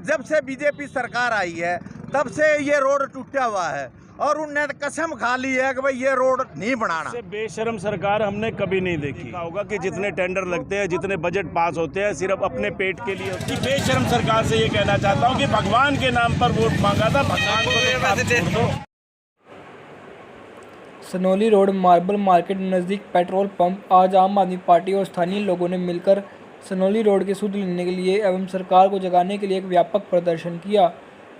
जब से बीजेपी सरकार आई है तब से ये रोड टूटा हुआ है और उनने कसम खा ली है कि भाई ये रोड नहीं बनाना। बेशरम सरकार हमने कभी नहीं देखी। होगा कि जितने टेंडर लगते हैं, जितने बजट पास होते हैं, सिर्फ अपने पेट के लिए। बेशरम सरकार से ये कहना चाहता हूँ कि भगवान के नाम पर वोट मांगा था, भगवान को छोड़ दो। सनोली रोड मार्बल मार्केट नज़दीक पेट्रोल पंप। आज आम आदमी पार्टी और स्थानीय लोगों ने मिलकर सनोली रोड की सुध लेने के लिए एवं सरकार को जगाने के लिए एक व्यापक प्रदर्शन किया।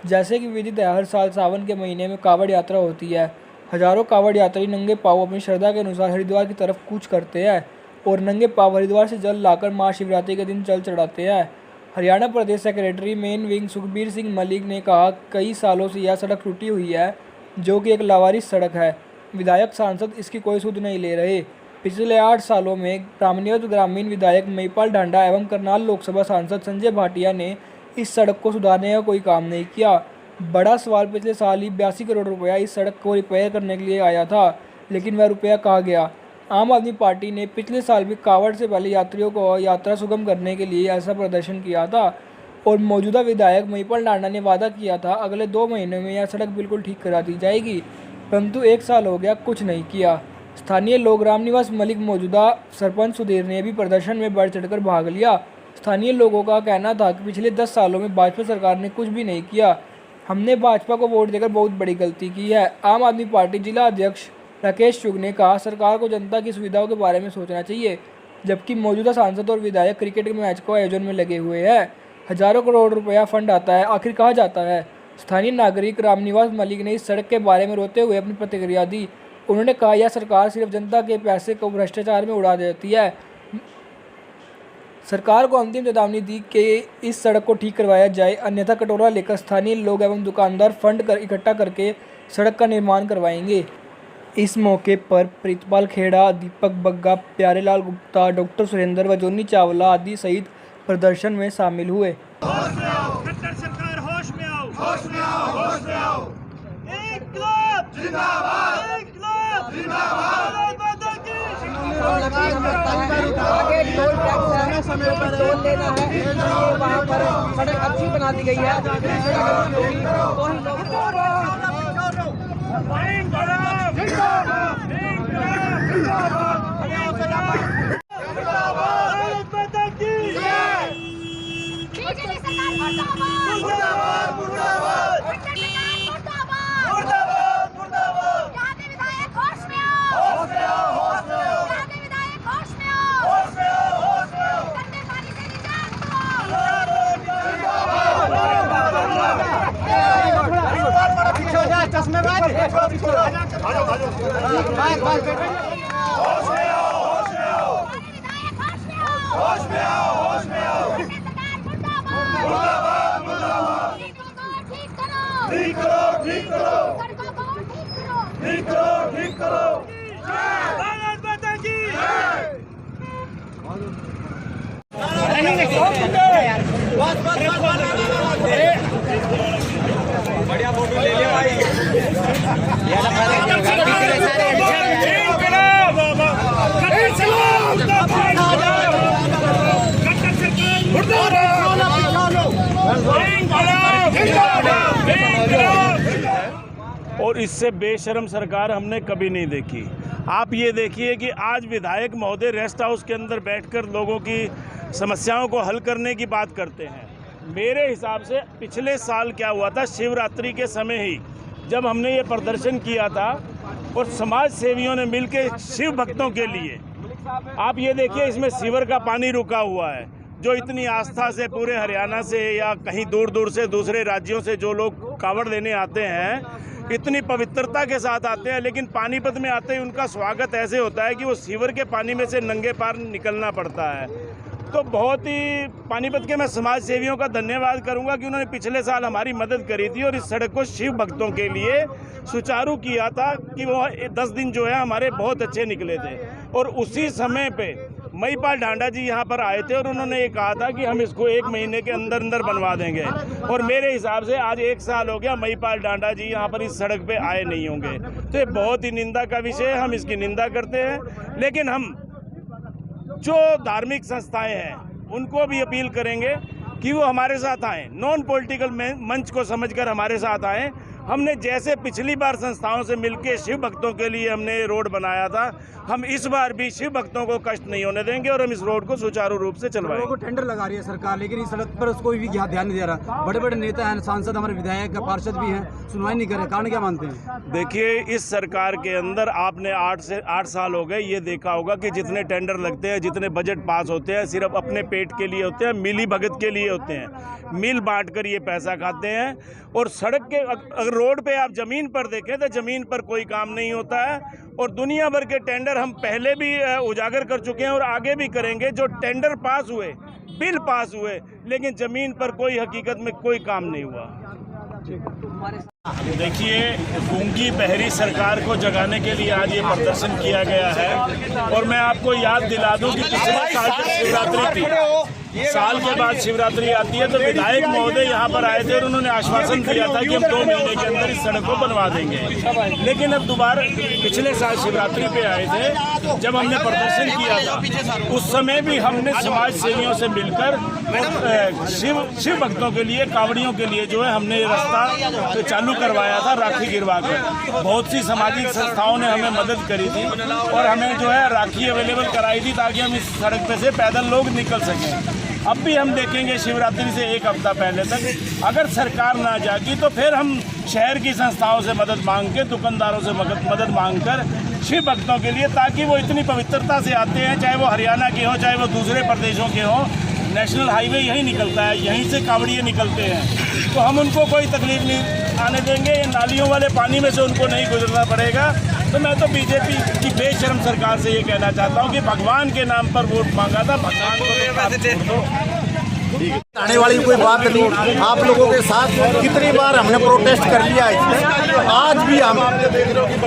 जैसे कि विदित है, हर साल सावन के महीने में कावड़ यात्रा होती है। हजारों कावड़ यात्री नंगे पांव अपनी श्रद्धा के अनुसार हरिद्वार की तरफ कूच करते हैं और नंगे पांव हरिद्वार से जल लाकर महाशिवरात्रि के दिन जल चढ़ाते हैं। हरियाणा प्रदेश secretary main wing Sukhbir Singh Malik ने कहा, कई सालों से यह सड़क टूटी हुई है जो कि एक लावारिस सड़क है। विधायक सांसद इसकी कोई सुध नहीं ले रहे। पिछले 8 सालों में प्रामनिवत ग्रामीण विधायक महिपाल ढांडा एवं करनाल लोकसभा सांसद संजय भाटिया ने इस सड़क को सुधारने का कोई काम नहीं किया। बड़ा सवाल पिछले साल ही 82 करोड़ रुपया इस सड़क को रिपेयर करने के लिए आया था, लेकिन वह रुपया कहाँ गया। आम आदमी पार्टी ने पिछले साल भी कावड़ से पहले यात्रियों को यात्रा सुगम करने के लिए ऐसा प्रदर्शन किया था और मौजूदा विधायक महिपाल ढांडा ने वादा किया था अगले 2 महीनों में यह सड़क बिल्कुल ठीक करा दी जाएगी, परंतु 1 साल हो गया, कुछ नहीं किया। स्थानीय लोग रामनिवास मलिक मौजूदा सरपंच सुधीर ने भी प्रदर्शन में बढ़ चढ़कर भाग लिया। स्थानीय लोगों का कहना था कि पिछले 10 सालों में भाजपा सरकार ने कुछ भी नहीं किया। हमने भाजपा को वोट देकर बहुत बड़ी गलती की है। आम आदमी पार्टी जिला अध्यक्ष राकेश चुग ने कहा, सरकार को जनता की सुविधाओं के बारे में सोचना चाहिए, जबकि मौजूदा सांसद और विधायक क्रिकेट के मैच को आयोजन में लगे हुए हैं। हजारों करोड़ रुपया फंड आता है, आखिर कहाँ जाता है। स्थानीय नागरिक रामनिवास मलिक ने इस सड़क के बारे में रोते हुए अपनी प्रतिक्रिया दी। उन्होंने कहा, यह सरकार सिर्फ जनता के पैसे को भ्रष्टाचार में उड़ा देती है। सरकार को अंतिम चेतावनी दी कि इस सड़क को ठीक करवाया जाए, अन्यथा कटोरा लेकर स्थानीय लोग एवं दुकानदार फंड इकट्ठा करके सड़क का निर्माण करवाएंगे। इस मौके पर प्रीतपाल खेड़ा, दीपक बग्गा, प्यारेलाल गुप्ता, डॉक्टर सुरेंद्र व जोनी चावला आदि सहित प्रदर्शन में शामिल हुए। समय पर टोल लेना है, वहाँ पर सड़क अच्छी बना दी गई है। बढ़िया फोटो ले लिया भाई। और इससे बेशरम सरकार हमने कभी नहीं देखी। आप ये देखिए कि आज विधायक महोदय रेस्ट हाउस के अंदर बैठकर लोगों की समस्याओं को हल करने की बात करते हैं। मेरे हिसाब से पिछले साल क्या हुआ था, शिवरात्रि के समय ही जब हमने ये प्रदर्शन किया था और समाज सेवियों ने मिलकर शिव भक्तों के लिए, आप ये देखिए इसमें सीवर का पानी रुका हुआ है, जो इतनी आस्था से पूरे हरियाणा से या कहीं दूर दूर से दूसरे राज्यों से जो लोग कावड़ लेने आते हैं, इतनी पवित्रता के साथ आते हैं, लेकिन पानीपत में आते ही उनका स्वागत ऐसे होता है कि वो सीवर के पानी में से नंगे पार निकलना पड़ता है। तो बहुत ही पानीपत के मैं समाज सेवियों का धन्यवाद करूंगा कि उन्होंने पिछले साल हमारी मदद करी थी और इस सड़क को शिव भक्तों के लिए सुचारू किया था कि वो 10 दिन जो है हमारे बहुत अच्छे निकले थे। और उसी समय पे महिपाल ढांडा जी यहाँ पर आए थे और उन्होंने ये कहा था कि हम इसको 1 महीने के अंदर अंदर बनवा देंगे। और मेरे हिसाब से आज 1 साल हो गया, महिपाल ढांडा जी यहाँ पर इस सड़क पे आए नहीं होंगे। तो ये बहुत ही निंदा का विषय है, हम इसकी निंदा करते हैं। लेकिन हम जो धार्मिक संस्थाएं हैं उनको भी अपील करेंगे कि वो हमारे साथ आएँ, नॉन पॉलिटिकल मंच को समझकर हमारे साथ आएँ। हमने जैसे पिछली बार संस्थाओं से मिलकर शिव भक्तों के लिए हमने रोड बनाया था, हम इस बार भी शिव भक्तों को कष्ट नहीं होने देंगे और हम इस रोड को सुचारू रूप से चलवाएंगे। लोगों को टेंडर लगा रही है सरकार, लेकिन इस सड़क पर कोई भी ध्यान नहीं दे रहा। बड़े बड़े नेता हैं, सांसद, हमारे विधायक, पार्षद भी हैं, सुनवाई नहीं कर रहे। कारण क्या मानते हैं? देखिए, इस सरकार के अंदर आपने 8 साल हो गए, ये देखा होगा कि जितने टेंडर लगते हैं, जितने बजट पास होते हैं, सिर्फ अपने पेट के लिए होते हैं, मिली भगत के लिए होते हैं। मिल बांट कर ये पैसा खाते हैं। और सड़क के अगर रोड पे आप ज़मीन पर देखें तो ज़मीन पर कोई काम नहीं होता है। और दुनिया भर के टेंडर हम पहले भी उजागर कर चुके हैं और आगे भी करेंगे। जो टेंडर पास हुए, बिल पास हुए, लेकिन ज़मीन पर कोई हकीकत में कोई काम नहीं हुआ। देखिए, गूंगी बहरी सरकार को जगाने के लिए आज ये प्रदर्शन किया गया है। और मैं आपको याद दिला दूं कि पिछले साल जब शिवरात्रि थी, साल के बाद शिवरात्रि आती है, तो विधायक महोदय यहाँ पर आए थे और उन्होंने आश्वासन दिया था कि हम 2 महीने के अंदर इस सड़क को बनवा देंगे। लेकिन अब दोबारा पिछले साल शिवरात्रि पे आए थे, जब हमने प्रदर्शन किया था, उस समय भी हमने समाज सेवियों से मिलकर शिव भक्तों के लिए, कांवड़ियों के लिए जो है हमने ये रास्ता चालू करवाया था, राखी गिरवा कर। बहुत सी सामाजिक संस्थाओं ने हमें मदद करी थी और हमें जो है राखी अवेलेबल कराई थी ताकि हम इस सड़क पे से पैदल लोग निकल सकें। अब भी हम देखेंगे शिवरात्रि से 1 हफ्ता पहले तक अगर सरकार ना जागी तो फिर हम शहर की संस्थाओं से मदद मांग के, दुकानदारों से मदद मांग कर शिव भक्तों के लिए, ताकि वो इतनी पवित्रता से आते हैं, चाहे वो हरियाणा के हों, चाहे वो दूसरे प्रदेशों के हों। नेशनल हाईवे यहीं निकलता है, यहीं से कांवड़िए निकलते हैं, तो हम उनको कोई तकलीफ नहीं आने देंगे। ये नालियों वाले पानी में से उनको नहीं गुजरना पड़ेगा। तो मैं तो बीजेपी की बेशर्म सरकार से ये कहना चाहता हूँ कि भगवान के नाम पर वोट मांगा था, भगवान को आने वाली कोई बात नहीं। आप लोगों के साथ कितनी बार हमने प्रोटेस्ट कर लिया इसमें, आज भी हम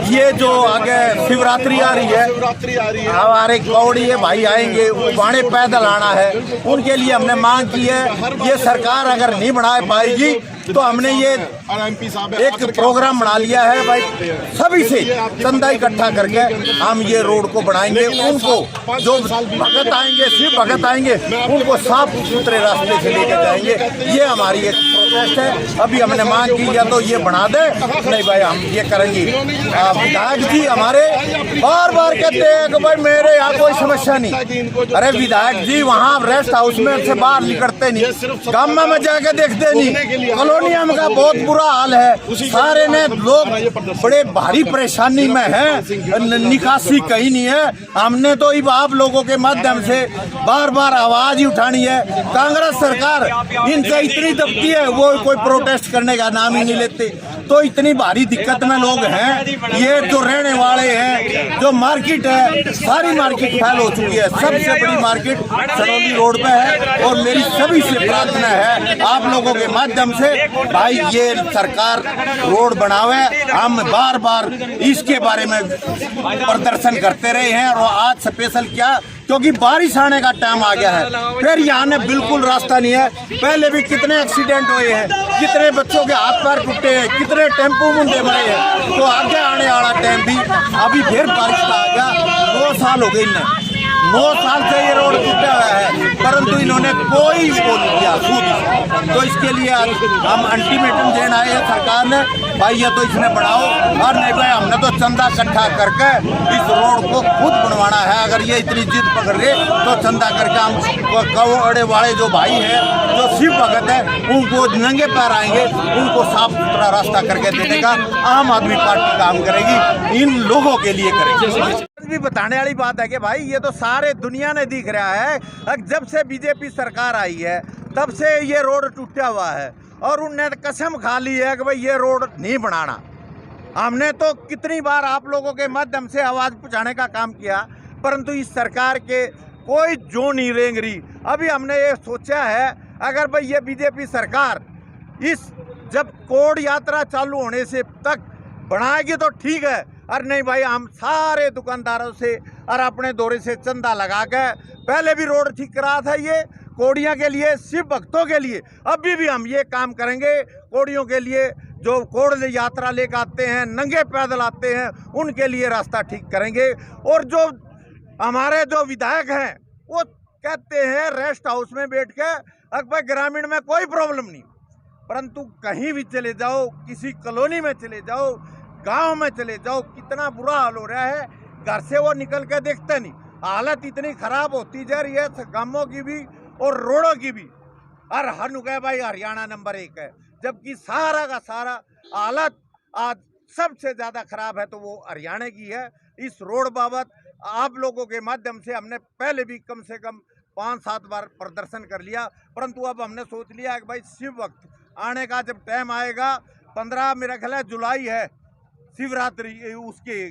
ये जो आगे शिवरात्रि आ रही है, हमारे कौड़िए भाई आएंगे, बाणे पैदल आना है, उनके लिए हमने मांग की है। ये सरकार अगर नहीं बना पाएगी तो हमने ये एक प्रोग्राम बना लिया है भाई, सभी से चंदा इकट्ठा करके हम ये रोड को बनाएंगे। उनको जो भगत आएंगे, शिव भगत आएंगे, उनको साफ सुथरे रास्ते से लेकर जाएंगे। ये हमारी एक प्रोटेस्ट है। अभी हमने मांग की या तो ये बना दे, नहीं भाई हम ये करेंगे। विधायक जी हमारे बार बार कहते हैं कि भाई मेरे यहाँ कोई समस्या नहीं। अरे विधायक जी वहाँ रेस्ट हाउस में से बाहर निकलते नहीं, गाँव में जाके देखते नहीं, कॉलोनिया का बहुत बुरा हाल है। सारे ने लोग बड़े भारी परेशानी में हैं, निकासी कहीं नहीं है। हमने तो आप लोगों के माध्यम से बार बार आवाज ही उठानी है। कांग्रेस सरकार इनसे इतनी दबती है, वो कोई प्रोटेस्ट करने का नाम ही नहीं लेते। तो इतनी भारी दिक्कत में लोग हैं। ये जो रहने वाले हैं, जो मार्केट है, सारी मार्केट फेल हो चुकी है। सबसे बड़ी मार्केट सनौली रोड पे है। और मेरी सभी से प्रार्थना है आप लोगों के माध्यम से, भाई ये सरकार रोड बनावे। हम बार बार इसके बारे में प्रदर्शन करते रहे हैं और आज स्पेशल क्या, क्योंकि बारिश आने का टाइम आ गया है। फिर यहाँ ने बिल्कुल रास्ता नहीं है। पहले भी कितने एक्सीडेंट हुए हैं, कितने बच्चों के हाथ पैर टूटे हैं, कितने टेम्पो मुंडे मरे हैं। तो आगे आने वाला टाइम भी अभी फिर बारिश का आ गया। 2 साल हो गए इन्हें, 9 साल से ये रोड टूटा हुआ है, परंतु इन्होंने कोई वो नहीं किया खुद। तो इसके लिए आज हम अल्टीमेटम देने आए हैं सरकार ने, भाई ये तो इसने बढ़ाओ, और नहीं भाई हमने तो चंदा इकट्ठा करके इस रोड को खुद बनवाना है। अगर ये इतनी जिद पकड़ गए तो चंदा करके हम कौड़े वाले जो भाई हैं, जो शिव भगत है, उनको नंगे पैर आएंगे, उनको साफ सुथरा रास्ता करके देने का आम आदमी पार्टी काम करेगी, इन लोगों के लिए करेगी। भी बताने वाली बात है कि भाई ये तो सारे दुनिया ने दिख रहा है। जब से बीजेपी सरकार आई है तब से ये रोड टूटा हुआ है और उनने कसम खा ली है कि भाई ये रोड नहीं बनाना। हमने तो कितनी बार आप लोगों के माध्यम से आवाज़ पहुंचाने का काम किया, परंतु इस सरकार के कोई जो नहीं रेंग रही। अभी हमने ये सोचा है अगर भाई ये बीजेपी सरकार इस जब कोड यात्रा चालू होने से तक बनाएगी तो ठीक है, और नहीं भाई हम सारे दुकानदारों से और अपने दौरे से चंदा लगा के पहले भी रोड ठीक करा था ये कोड़ियों के लिए, शिव भक्तों के लिए। अभी भी हम ये काम करेंगे कोड़ियों के लिए, जो कोड़ यात्रा लेकर आते हैं, नंगे पैदल आते हैं, उनके लिए रास्ता ठीक करेंगे। और जो हमारे जो विधायक हैं वो कहते हैं रेस्ट हाउस में बैठ के अकबर ग्रामीण में कोई प्रॉब्लम नहीं, परंतु कहीं भी चले जाओ, किसी कॉलोनी में चले जाओ, गांव में चले जाओ, कितना बुरा हाल हो रहा है। घर से वो निकल के देखते नहीं, हालत इतनी खराब होती जा रही है गांवों की भी और रोडों की भी। और हनु कहे भाई हरियाणा नंबर 1 है, जबकि सारा का सारा हालत आज सबसे ज्यादा खराब है तो वो हरियाणा की है। इस रोड बाबत आप लोगों के माध्यम से हमने पहले भी कम से कम 5-7 बार प्रदर्शन कर लिया, परंतु अब हमने सोच लिया कि भाई शिव वक्त आने का जब टाइम आएगा, 15 मेरा ख्याल है जुलाई है शिवरात्रि उसके,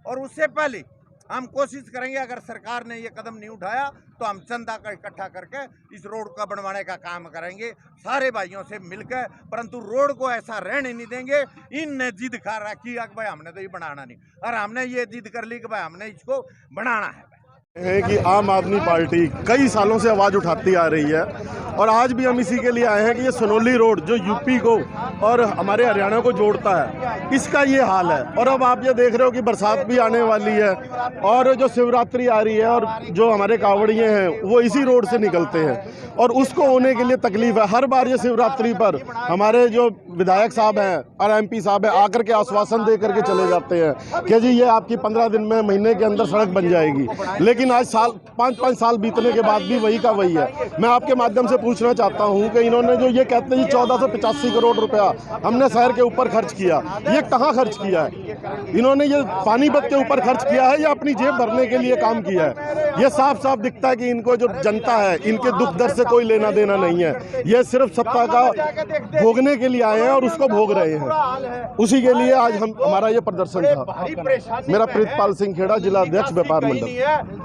और उससे पहले हम कोशिश करेंगे, अगर सरकार ने ये कदम नहीं उठाया तो हम चंदा का इकट्ठा करके इस रोड का बनवाने का काम करेंगे सारे भाइयों से मिलकर, परंतु रोड को ऐसा रहने नहीं देंगे। इनने जिद खा रखी है कि भाई हमने तो ये बनाना नहीं, और हमने ये जिद कर ली कि भाई हमने इसको बनाना है कि आम आदमी पार्टी कई सालों से आवाज़ उठाती आ रही है और आज भी हम इसी के लिए आए हैं कि ये सनोली रोड जो यूपी को और हमारे हरियाणा को जोड़ता है, इसका ये हाल है। और अब आप ये देख रहे हो कि बरसात भी आने वाली है और जो शिवरात्रि आ रही है और जो हमारे कांवड़िए हैं वो इसी रोड से निकलते हैं और उसको होने के लिए तकलीफ है। हर बार ये शिवरात्रि पर हमारे जो विधायक साहब हैं और MP साहब हैं आकर के आश्वासन दे करके चले जाते हैं कि जी ये आपकी 15 दिन में, महीने के अंदर सड़क बन जाएगी, लेकिन आज 5-5 साल बीतने के बाद भी वही का वही है। मैं आपके माध्यम से पूछना चाहता हूं कि इन्होंने जो ये कहते हैं 1485 करोड़ रुपया हमने शहर के ऊपर खर्च किया, ये कहां खर्च किया है? इन्होंने ये पानीपत के ऊपर खर्च किया है या अपनी जेब भरने के लिए काम किया है? ये साफ साफ दिखता है कि इनको जो जनता है इनके दुख दर्द से कोई लेना देना नहीं है। ये सिर्फ सत्ता का भोगने के लिए आए हैं और उसको भोग रहे हैं। उसी के लिए आज हमारा ये प्रदर्शन था। मेरा प्रीतपाल सिंह खेड़ा, जिला अध्यक्ष व्यापार मंडल।